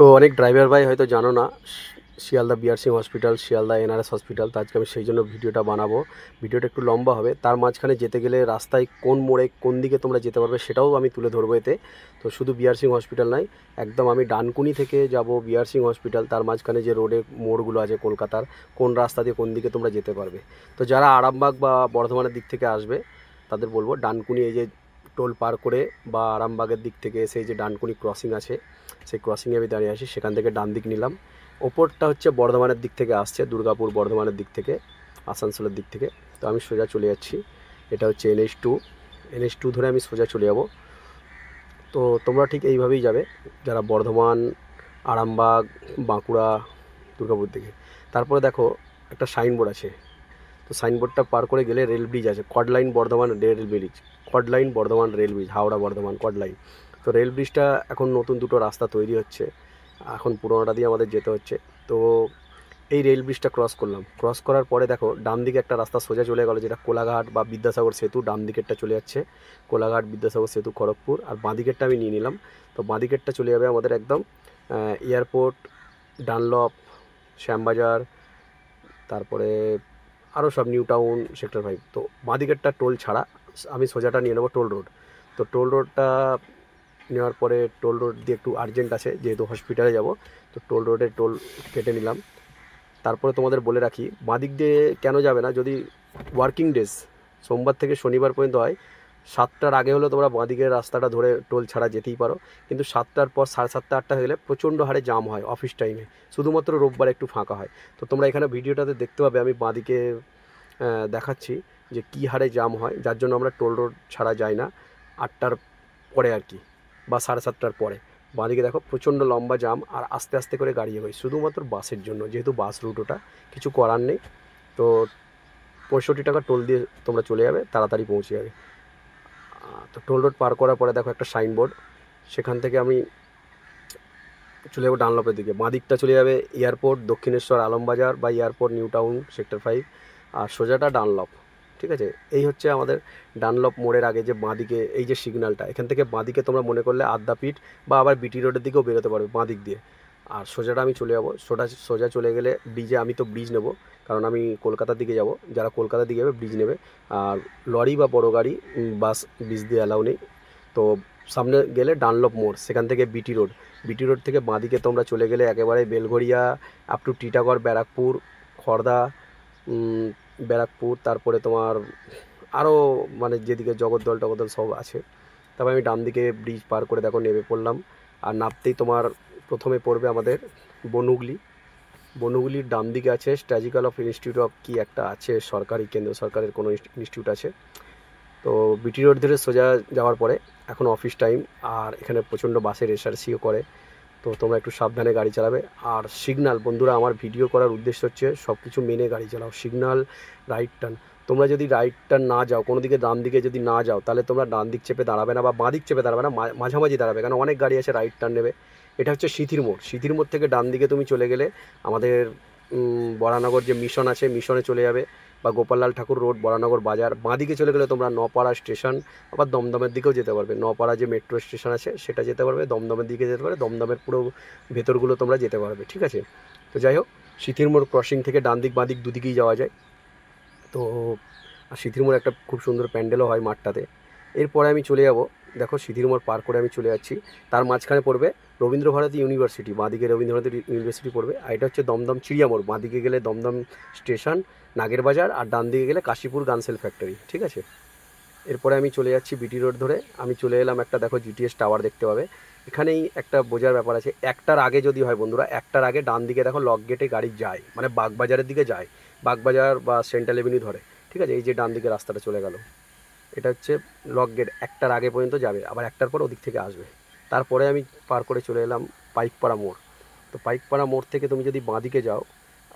তো অনেক ড্রাইভার ভাই হয়তো জানো না Sealdah BRC hospital, Sealdah NRS hospital. তো আজকে আমি সেই জন্য ভিডিওটা বানাবো। ভিডিওটা একটু লম্বা হবে, তার মাঝখানে যেতে গেলে রাস্তায় কোন মোড়ে কোন দিকে তোমরা যেতে পারবে সেটাও আমি তুলে ধরবো এতে। তো শুধু বিআরসি হসপিটাল নয়, একদম আমি ডানকুনি থেকে যাব বিআরসি হসপিটাল, তার মাঝখানে যে রোডে মোড়গুলো আছে কলকাতার, কোন রাস্তা দিয়ে কোন দিকে তোমরা যেতে পারবে। তো যারা আরামবাগ বা বর্ধমানের দিক থেকে আসবে তাদের বলবো ডানকুনি এই যে টোল পার করে বা আরামবাগের দিক থেকে এসে এই যে ডানকুনি ক্রসিং আছে, সেই ক্রসিংয়ে আমি দাঁড়িয়ে আছি, সেখান থেকে ডান দিক নিলাম। ওপরটা হচ্ছে বর্ধমানের দিক থেকে আসছে, দুর্গাপুর বর্ধমানের দিক থেকে, আসানসোলের দিক থেকে। তো আমি সোজা চলে যাচ্ছি, এটা হচ্ছে NH2 ধরে আমি সোজা চলে যাব। তো তোমরা ঠিক এইভাবেই যাবে যারা বর্ধমান, আরামবাগ, বাঁকুড়া, দুর্গাপুর দিকে। তারপরে দেখো একটা সাইনবোর্ড আছে, তো সাইনবোর্ডটা পার করে গেলে রেল ব্রিজ আছে, chord line Bardhaman rail bridge, chord line Bardhaman rail bridge, Howrah Bardhaman chord line. তো রেল ব্রিজটা এখন নতুন দুটো রাস্তা তৈরি হচ্ছে, এখন পুরোনোটা দিয়ে আমাদের যেতে হচ্ছে। তো এই রেল ব্রিজটা ক্রস করলাম, ক্রস করার পরে দেখো ডান দিকে একটা রাস্তা সোজা চলে গেলো, যেটা কোলাঘাট বা বিদ্যাসাগর সেতু। ডান দিকেরটা চলে যাচ্ছে কোলাঘাট, বিদ্যাসাগর সেতু, খড়গপুর। আর বাঁ দিকেরটা আমি নিয়ে নিলাম। তো বাঁ দিকেরটা চলে যাবে আমাদের একদম এয়ারপোর্ট, ডানলপ, শ্যামবাজার, তারপরে আরও সব নিউ টাউন, সেক্টর 5। তো বাঁ দিকেরটা টোল ছাড়া আমি সোজাটা নিয়ে নেবো টোল রোড। তো টোল রোডটা নেওয়ার পরে টোল রোড দিয়ে একটু আর্জেন্ট আছে যেহেতু হসপিটালে যাব, তো টোল রোডে টোল কেটে নিলাম। তারপরে তোমাদের বলে রাখি বাঁ দিক দিয়ে কেন যাবে না, যদি ওয়ার্কিং ডেজ সোমবার থেকে শনিবার পর্যন্ত হয়, 7টার আগে হলেও তোমরা বাঁ দিকের রাস্তাটা ধরে টোল ছাড়া যেতেই পারো। কিন্তু 7টার পর 7:30 8টা হয়ে গেলে প্রচণ্ড হারে জাম হয় অফিস টাইমে, শুধুমাত্র রোববার একটু ফাঁকা হয়। তো তোমরা এখানে ভিডিওটাতে দেখতে পাবে আমি বাঁ দিকে দেখাচ্ছি যে কী হারে জাম হয়, যার জন্য আমরা টোল রোড ছাড়া যাই না 8টার পরে আর কি, বা 7:30টার পরে। বাঁদিকে দেখো প্রচণ্ড লম্বা জাম, আর আস্তে আস্তে করে গাড়ি এগোয় শুধুমাত্র বাসের জন্য, যেহেতু বাস রুট ওটা, কিছু করার নেই। তো 65 টাকা টোল দিয়ে তোমরা চলে যাবে, তাড়াতাড়ি পৌঁছে যাবে। তো টোল রোড পার করার পরে দেখো একটা সাইনবোর্ড, সেখান থেকে আমি চলে যাবো ডানলপের দিকে। বাঁ দিকটা চলে যাবে এয়ারপোর্ট, দক্ষিণেশ্বর, আলমবাজার বা এয়ারপোর্ট, নিউ টাউন, সেক্টর 5। আর সোজাটা ডানলপ। ঠিক আছে, এই হচ্ছে আমাদের ডানলপ মোড়ের আগে যে বাঁদিকে এই যে সিগন্যালটা, এখান থেকে বাঁদিকে তোমরা মনে করলে আদ্যাপীঠ বা আবার বিটি রোডের দিকেও বেরোতে পারবে বাঁ দিক দিয়ে। আর সোজাটা আমি চলে যাবো, সোজা চলে গেলে ব্রিজে, আমি তো ব্রিজ নেব কারণ আমি কলকাতার দিকে যাব, যারা কলকাতার দিকে যাবে ব্রিজ নেবে। আর লরি বা বড় গাড়ি, বাস ব্রিজ দিয়ে অ্যালাউ নেই। তো সামনে গেলে ডানলপ মোড়, সেখান থেকে বিটি রোড থেকে বাঁদিকে তোমরা চলে গেলে একেবারে বেলঘরিয়া আপ টু টিটাগড়, ব্যারাকপুর, খড়দা, ব্যারাকপুর, তারপরে তোমার আরও মানে যেদিকে জগদ্দল টগদ্দল সব আছে। তারপরে আমি ডান দিকে ব্রিজ পার করে দেখো নেমে পড়লাম। আর নামতেই তোমার প্রথমে পড়বে আমাদের বনহুগলির ডান দিকে আছে স্ট্র্যাজিক্যাল অফ ইনস্টিটিউট অফ কি একটা আছে, সরকারি, কেন্দ্র সরকারের কোনো ইনস্টিটিউট আছে। তো বিটি রোড ধরে সোজা যাওয়ার পরে এখন অফিস টাইম, আর এখানে প্রচণ্ড বাসের এসআরসিও করে, তো তোমরা একটু সাবধানে গাড়ি চালাবে। আর সিগনাল, বন্ধুরা আমার ভিডিও করার উদ্দেশ্য হচ্ছে সব কিছু মেনে গাড়ি চালাও। সিগনাল, রাইট টার্ন, তোমরা যদি রাইট টার্ন না যাও, কোনো দিকে ডান দিকে যদি না যাও, তাহলে তোমরা ডান দিক চেপে দাঁড়াবে না বা বাঁ দিক চেপে দাঁড়াবে না, মাঝামাঝি দাঁড়াবে, কারণ অনেক গাড়ি আছে রাইট টার্ন নেবে। এটা হচ্ছে সিথির মোড় থেকে ডান দিকে তুমি চলে গেলে আমাদের বরানগর যে মিশন আছে, মিশনে চলে যাবে, বা গোপাললাল ঠাকুর রোড, বরানগর বাজার। বাঁ দিকে চলে গেলে তোমরা নপাড়া স্টেশন, আবার দমদমের দিকেও যেতে পারবে, নপাড়া যে মেট্রো স্টেশন আছে সেটা যেতে পারবে, দমদমের দিকে যেতে পারবে, দমদমের পুরো ভেতরগুলো তোমরা যেতে পারবে। ঠিক আছে, তো যাই হোক, সিথির মোড় ক্রসিং থেকে ডান দিক বাঁ দিক দুদিকেই যাওয়া যায়। তো আর সিথির মোড় একটা খুব সুন্দর প্যান্ডেলও হয় মাঠটাতে। এরপরে আমি চলে যাব, দেখো সিথির মোড় পার করে আমি চলে যাচ্ছি, তার মাঝখানে পড়বে রবীন্দ্রভারতী ইউনিভার্সিটি, বাঁদিকে রবীন্দ্রভারতী ইউনিভার্সিটি পড়বে। আর এটা হচ্ছে দমদম চিড়িয়া মোড়, বাঁদিকে গেলে দমদম স্টেশন, নাগের বাজার, আর ডান দিকে গেলে কাশীপুর গানসেল ফ্যাক্টরি। ঠিক আছে, এরপরে আমি চলে যাচ্ছি বিটি রোড ধরে, আমি চলে এলাম একটা, দেখো জিটিএস টাওয়ার দেখতে পাবে। এখানেই একটা বোঝার ব্যাপার আছে, একটার আগে যদি হয় বন্ধুরা, একটার আগে ডান দিকে দেখো লক গেটে গাড়ি যায়, মানে বাগবাজারের দিকে যায়, বাগবাজার বা সেন্ট্রাল এভিনিউ ধরে। ঠিক আছে, এই যে ডান দিকে রাস্তাটা চলে গেল, এটা হচ্ছে লক গেট, একটার আগে পর্যন্ত যাবে, আবার একটার পর ওদিক থেকে আসবে। তারপরে আমি পার করে চলে এলাম পাইকপাড়া মোড়। তো পাইকপাড়া মোড় থেকে তুমি যদি বাঁদিকে যাও,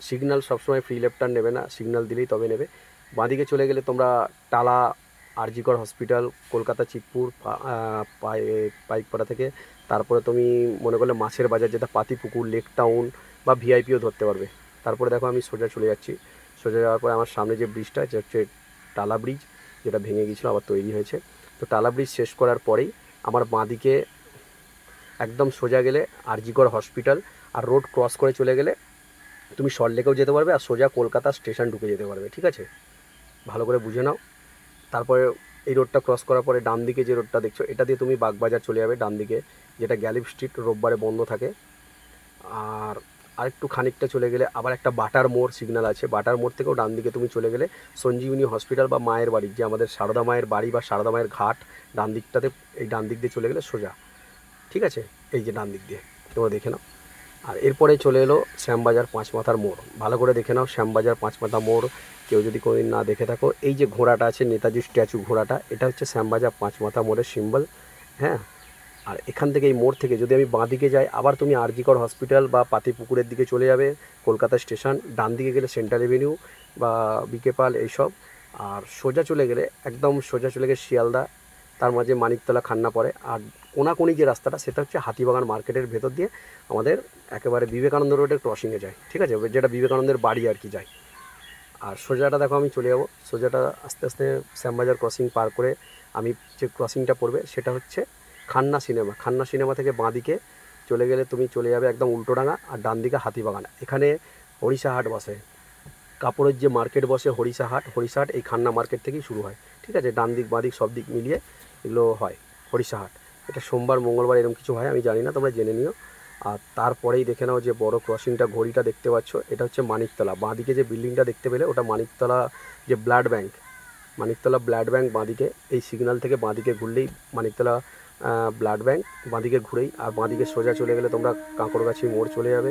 সিগন্যাল সবসময় ফ্রি লেফট টার্ন নেবে না, সিগন্যাল দিলেই তবে নেবে। বাঁদিকে চলে গেলে তোমরা টালা, আরজিকর হসপিটাল, কলকাতা চিতপুর, পাইকপাড়া থেকে তারপরে তুমি মনে করলে মাছের বাজার, যেটা পাতিপুকুর, লেক টাউন বা ভিআইপিও ধরতে পারবে। তারপরে দেখো আমি সোজা চলে যাচ্ছি, সোজা যাওয়ার পরে আমার সামনে যে ব্রিজটা এটা হচ্ছে টালা ব্রিজ, যেটা ভেঙে গিয়েছিলো আবার তৈরি হয়েছে। তো টালা ব্রিজ শেষ করার পরেই আমার বাঁদিকে একদম সোজা গেলে আরজিকর হসপিটাল, আর রোড ক্রস করে চলে গেলে তুমি সল্টলেকেও যেতে পারবে, আর সোজা কলকাতা স্টেশন ঢুকে যেতে পারবে। ঠিক আছে, ভালো করে বুঝে নাও। তারপরে এই রোডটা ক্রস করার পরে ডান দিকে যে রোডটা দেখছো, এটা দিয়ে তুমি বাগবাজার চলে যাবে ডান দিকে, যেটা গ্যালিপ স্ট্রিট, রোববারে বন্ধ থাকে। আর আরেকটু খানিকটা চলে গেলে আবার একটা বাটার মোড় সিগন্যাল আছে, বাটার মোড় থেকেও ডান দিকে তুমি চলে গেলে সঞ্জীবনী হসপিটাল বা মায়ের বাড়ি, যে আমাদের সারদা মায়ের বাড়ি বা সারদা মায়ের ঘাট, ডান দিকটাতে, এই ডান দিক দিয়ে চলে গেলে সোজা। ঠিক আছে, এই যে ডান দিক দিয়ে তোমরা দেখে নাও। আর এরপরে চলে এলো শ্যামবাজার পাঁচমাথার মোড়, ভালো করে দেখে নাও শ্যামবাজার পাঁচমাথা মোড়। কেউ যদি কোনোদিন না দেখে থাকো, এই যে ঘোড়াটা আছে নেতাজি স্ট্যাচু ঘোড়াটা, এটা হচ্ছে শ্যামবাজার পাঁচমাথা মোড়ের সিম্বল। হ্যাঁ, আর এখান থেকে এই মোড় থেকে যদি আমি বাঁ দিকে যাই, আবার তুমি আরজিকর হসপিটাল বা পাতিপুকুরের দিকে চলে যাবে, কলকাতা স্টেশন। ডান দিকে গেলে সেন্ট্রাল এভিনিউ বা বিকে পাল এইসব। আর সোজা চলে গেলে, একদম সোজা চলে গেলে শিয়ালদা, তার মাঝে মানিকতলা খান্না পড়ে। আর কোনাকুনি যে রাস্তাটা, সেটা হচ্ছে হাতিবাগান মার্কেটের ভেতর দিয়ে আমাদের একেবারে বিবেকানন্দ রোডের ক্রসিংয়ে যায়। ঠিক আছে, যেটা বিবেকানন্দের বাড়ি আর কি যায়। আর সোজাটা দেখো আমি চলে যাবো, সোজাটা আস্তে আস্তে শ্যামবাজার ক্রসিং পার করে আমি যে ক্রসিংটা পড়বে সেটা হচ্ছে খান্না সিনেমা। খান্না সিনেমা থেকে বাঁদিকে চলে গেলে তুমি চলে যাবে একদম উল্টোডাঙা, আর ডান দিকে হাতিবাগান। এখানে হরিষা হাট বসে, কাপড়ের যে মার্কেট বসে হরিষা হাট এই খান্না মার্কেট থেকেই শুরু হয়। ঠিক আছে, ডান দিক বাঁ দিক সব দিক মিলিয়ে এগুলো হয় হরিষা হাট। এটা সোমবার মঙ্গলবার এরকম কিছু হয়, আমি জানি না, তোমরা জেনে নিও। আর তারপরেই দেখে নাও যে বড় ক্রসিংটা, ঘড়িটা দেখতে পাচ্ছ, এটা হচ্ছে মানিকতলা। বাঁদিকে যে বিল্ডিংটা দেখতে পেলে, ওটা মানিকতলা যে blood bank, Maniktala blood bank বাঁদিকে। এই সিগন্যাল থেকে বাঁদিকে ঘুরলেই মানিকতলা ব্লাড ব্যাঙ্ক, বাঁদিকে ঘুরেই। আর বাঁদিকে সোজা চলে গেলে তোমরা কাঁকড়গাছি মোড় চলে যাবে।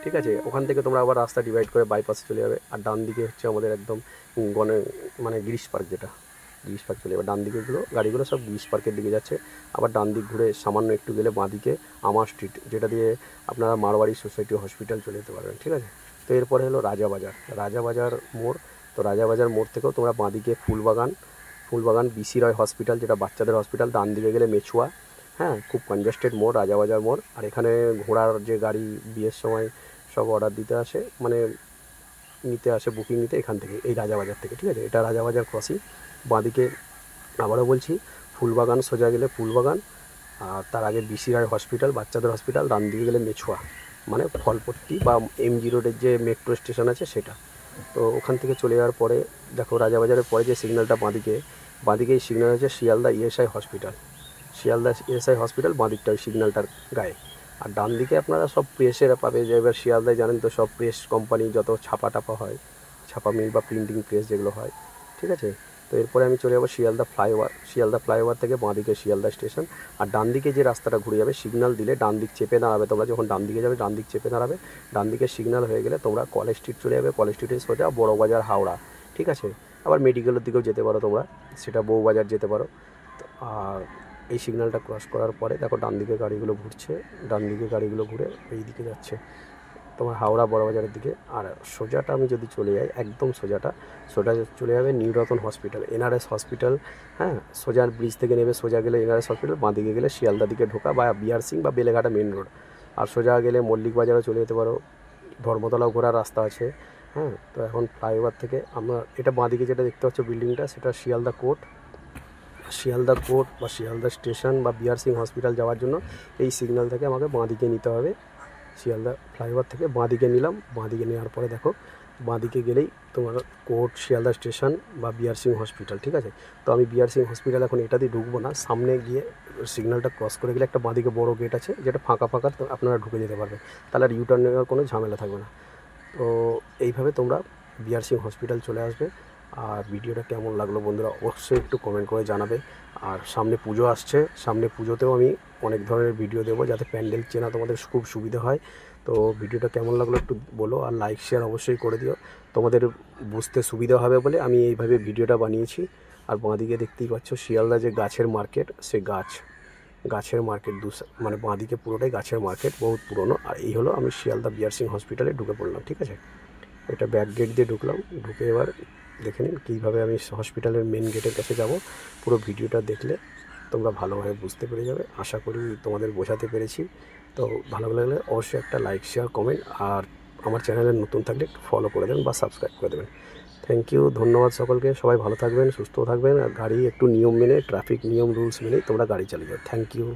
ঠিক আছে, ওখান থেকে তোমরা আবার রাস্তা ডিভাইড করে বাইপাসে চলে যাবে। আর ডান দিকে হচ্ছে আমাদের একদম মানে গিরিশ পার্ক, যেটা গিরিশ পার্ক চলে যাবে। ডান দিকেগুলো গাড়িগুলো সব গিরিশ পার্কের দিকে যাচ্ছে। আবার ডান দিক ঘুরে সামান্য একটু গেলে বাঁদিকে আমার স্ট্রিট, যেটা দিয়ে আপনারা মারবাড়ি সোসাইটি হসপিটাল চলে যেতে পারবেন। ঠিক আছে, তো এরপরে হলো রাজাবাজার মোড়। তো রাজাবাজার মোড় থেকেও তোমরা বাঁদিকে ফুলবাগান বিসি রয় হসপিটাল, যেটা বাচ্চাদের হসপিটাল, ডান দিকে গেলে মেছুয়া। হ্যাঁ, খুব কনজেস্টেড মোড় রাজাবাজার মোড়। আর এখানে ঘোড়ার যে গাড়ি বিয়ের সময় সব অর্ডার দিতে আসে, মানে নিতে আসে, বুকিং নিতে, এখান থেকে, এই রাজাবাজার থেকে। ঠিক আছে, এটা রাজাবাজার ক্রসিং। বাঁদিকে আবারও বলছি, ফুলবাগান সোজা গেলে ফুলবাগান, আর তার আগে বিসি রায় হসপিটাল বাচ্চাদের হসপিটাল, ডান দিকে গেলে মেছুয়া, মানে ফলপট্টি বা এমজি রোডের যে মেট্রো স্টেশন আছে সেটা। তো ওখান থেকে চলে যাওয়ার পরে দেখো রাজাবাজারের পরে যে সিগন্যালটা বাঁদিকে এই সিগন্যাল হচ্ছে শিয়ালদা ইএসআই হসপিটাল, বাঁদিকটা ওই সিগন্যালটার গায়ে। আর ডান দিকে আপনারা সব প্রেসের পাবে, যে এবার শিয়ালদায় জানেন তো সব প্রেস কোম্পানি, যত ছাপা হয়, ছাপা মিল বা প্রিন্টিং প্রেস যেগুলো হয়। ঠিক আছে, তো এরপরে আমি চলে যাবো শিয়ালদা ফ্লাইওভার থেকে বাঁদিকে শিয়ালদা স্টেশন। আর ডান দিকে যে রাস্তাটা ঘুরে যাবে, সিগন্যাল দিলে ডান দিক চেপে দাঁড়াবে। তোমরা যখন ডান দিকে যাবে, ডান দিক চেপে দাঁড়াবে। ডান দিকে সিগন্যাল হয়ে গেলে তোমরা কলেজ স্ট্রিট চলে যাবে, কলেজ স্ট্রিটে সোজা বড়বাজার হাওড়া। ঠিক আছে, আবার মেডিকেলের দিকেও যেতে পারো তোমরা, সেটা বউবাজার যেতে পারো। আর এই সিগন্যালটা ক্রস করার পরে দেখো ডান দিকে গাড়িগুলো ঘুরে এই দিকে যাচ্ছে তোমার হাওড়া বড়বাজারের দিকে। আর সোজাটা আমি যদি চলে যাই, একদম সোজা চলে যাবে নিউরতন হসপিটাল, এনআরএস হসপিটাল। হ্যাঁ, সোজা ব্রিজ থেকে নেবে, সোজা গেলে এনআরএস হসপিটাল, বাঁ দিকে গেলে শিয়ালদা দিকে ঢোকা বা বিআর সিং বা বেলেঘাটা মেন রোড। আর সোজা গেলে মল্লিক বাজারও চলে যেতে পারো, ধর্মতলাও ঘোরার রাস্তা আছে। হ্যাঁ, তো এখন ফ্লাইওভার থেকে আমরা, এটা বাঁ দিকে যেটা দেখতে পাচ্ছ বিল্ডিংটা, সেটা শিয়ালদা কোর্ট বা শিয়ালদা স্টেশন বা বিআর সিং হসপিটাল যাওয়ার জন্য এই সিগন্যাল থেকে আমাকে বাঁ দিকে নিতে হবে। শিয়ালদা ফ্লাইওভার থেকে বাঁদিকে নিলাম, বাঁদিকে নেওয়ার পরে দেখো বাঁদিকে গেলেই তোমার কোর্ট, শিয়ালদা স্টেশন বা বিআর সিং হসপিটাল। ঠিক আছে, তো আমি বিআর সিং হসপিটাল এখন এটা দিয়ে ঢুকবো না, সামনে গিয়ে সিগন্যালটা ক্রস করে গেলে একটা বাঁদিকে বড় গেট আছে, যেটা ফাঁকা তো আপনারা ঢুকে যেতে পারবেন, তাহলে আর ইউটার্ন নেওয়ার কোনো ঝামেলা থাকবে না। তো এইভাবে তোমরা বিআর সিং হসপিটাল চলে আসবে। আর ভিডিওটা কেমন লাগলো বন্ধুরা অবশ্যই একটু কমেন্ট করে জানাবে। আর সামনে পুজো আসছে, সামনে পুজোতেও আমি অনেক ধরনের ভিডিও দেবো, যাতে প্যান্ডেল চেনা তোমাদের খুব সুবিধা হয়। তো ভিডিওটা কেমন লাগলো একটু বলো, আর লাইক শেয়ার অবশ্যই করে দিও, তোমাদের বুঝতে সুবিধা হবে বলে আমি এইভাবে ভিডিওটা বানিয়েছি। আর বাঁদিকে দেখতেই পাচ্ছ শিয়ালদা যে গাছের মার্কেট, সে গাছের মার্কেট মানে বাঁদিকে পুরোটাই গাছের মার্কেট, বহুত পুরনো। আর এই হলো আমি শিয়ালদা বিআর সিং হসপিটালে ঢুকে পড়লাম। ঠিক আছে, এটা ব্যাক গেট দিয়ে ঢুকলাম, ঢুকে এবার দেখে নিন কীভাবে আমি হসপিটালের মেন গেটের কাছে যাব। পুরো ভিডিওটা দেখলে তোমরা ভালোভাবে বুঝতে পেরে যাবে, আশা করি তোমাদের বোঝাতে পেরেছি। তো ভালো লাগলে অবশ্যই একটা লাইক শেয়ার কমেন্ট, আর আমার চ্যানেলে নতুন থাকলে একটু ফলো করে দেবেন বা সাবস্ক্রাইব করে দেবেন। থ্যাংক ইউ, ধন্যবাদ সকলকে। সবাই ভালো থাকবেন, সুস্থ থাকবেন, আর গাড়ি একটু নিয়ম মেনে, ট্রাফিক নিয়ম রুলস মেনেই তোমরা গাড়ি চালিয়ে যাও। Thank you.